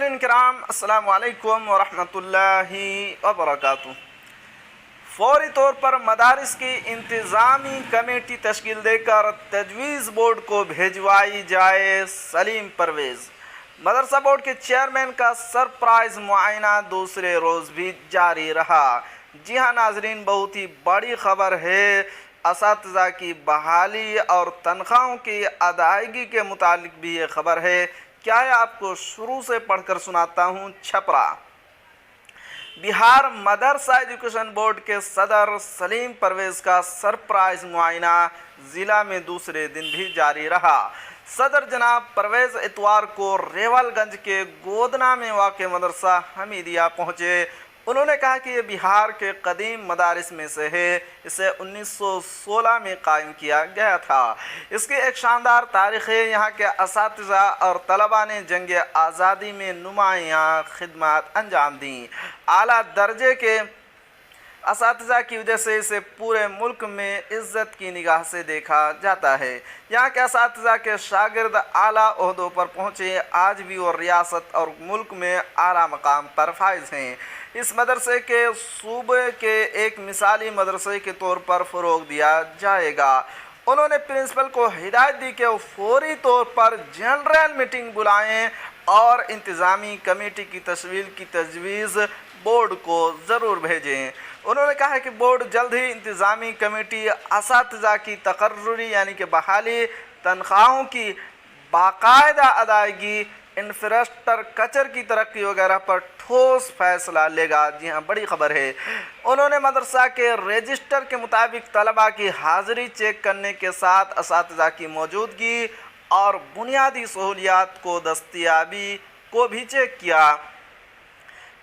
नाज़रीन किराम, अस्सलाम वालेकुम वरहमतुल्लाहि वबरकातुहू। फौरी तौर पर मदारिस की इंतज़ामी कमेटी तश्कील देकर तजवीज़ बोर्ड को भिजवाई जाए। सलीम परवेज़। मदरसा बोर्ड के चेयरमैन का सरप्राइज़ मुआयना दूसरे रोज़ भी जारी रहा। जी हाँ नाज़रीन, बहुत ही बड़ी ख़बर है। असातिज़ा की बहाली और तनख्वाहों की अदायगी के मुतालिक भी ये ख़बर है। क्या है, आपको शुरू से पढ़कर सुनाता हूँ। छपरा बिहार मदरसा एजुकेशन बोर्ड के सदर सलीम परवेज़ का सरप्राइज मुआयना ज़िला में दूसरे दिन भी जारी रहा। सदर जनाब परवेज़ इतवार को रेवलगंज के गोदना में वाक़ मदरसा हमीदिया पहुँचे। उन्होंने कहा कि ये बिहार के कदीम मदारिस में से है। इसे 1916 में कायम किया गया था। इसकी एक शानदार तारीख़ है। यहाँ के असातिज़ा और तलबा ने जंग आज़ादी में नुमायाँ खिदमत अंजाम दी। आला दर्जे के असातिज़ा की वजह से इसे पूरे मुल्क में इज़्ज़त की निगाह से देखा जाता है। यहाँ के असातिज़ा के शागिर्द आला ओहदों पर पहुँचे। आज भी वो रियासत और मुल्क में आला मकाम पर फाइज हैं। इस मदरसे के सूबे के एक मिसाली मदरसे के तौर पर फ़रोग़ दिया जाएगा। उन्होंने प्रिंसिपल को हिदायत दी कि वो फौरी तौर पर जनरल मीटिंग बुलाएं और इंतज़ामी कमेटी की तश्कील की तजवीज़ बोर्ड को ज़रूर भेजें। उन्होंने कहा कि बोर्ड जल्द ही इंतज़ामी कमेटी असातिज़ा की तकर्रुरी यानी कि बहाली, तनख्वाहों की बाकायदा अदायगी, इंफ्रास्ट्रक्चर की तरक्की वगैरह पर ठोस फैसला लेगा। जी हाँ, बड़ी खबर है। उन्होंने मदरसा के रजिस्टर के मुताबिक तलबा की हाज़िरी चेक करने के साथ असातिज़ा की मौजूदगी और बुनियादी सहूलियात को दस्तयाबी को भी चेक किया।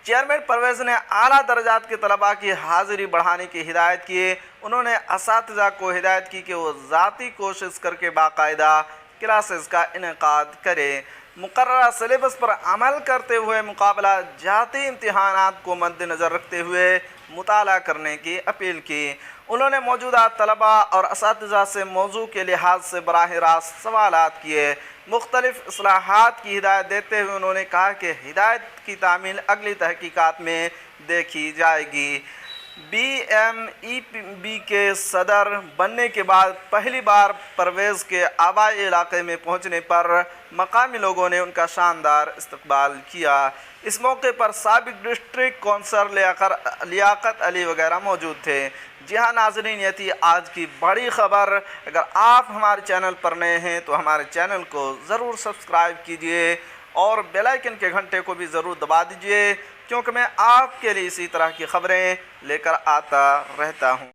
चेयरमैन परवेज़ ने आला दर्जात के तलबा की हाज़िरी बढ़ाने की हिदायत की। उन्होंने असातिज़ा को हिदायत की कि वो ज़ाती कोशिश करके बाकायदा क्लासेस का इनेकाद करे। मुकर्ररा सिलेबस पर अमल करते हुए मुकाबला जाती इम्तिहानात को मद्देनज़र रखते हुए मुताला करने की अपील की। उन्होंने मौजूदा तलबा और असातिज़ा से मौजू के लिहाज से बराह रास्त सवालात किए। मुख्तलिफ़ इस्लाहात की हिदायत देते हुए उन्होंने कहा कि हिदायत की तामील अगली तहकीकात में देखी जाएगी। BMEB के सदर बनने के बाद पहली बार परवेज़ के आबाई इलाके में पहुंचने पर मकामी लोगों ने उनका शानदार इस्तकबाल किया। इस मौके पर साबिक डिस्ट्रिक्ट कौंसलर लियाकत अली वगैरह मौजूद थे। जी हाँ नाज़रीन, ये थी आज की बड़ी ख़बर। अगर आप हमारे चैनल पर नए हैं तो हमारे चैनल को ज़रूर सब्सक्राइब कीजिए और बेल आइकन के घंटे को भी ज़रूर दबा दीजिए, क्योंकि मैं आपके लिए इसी तरह की ख़बरें लेकर आता रहता हूँ।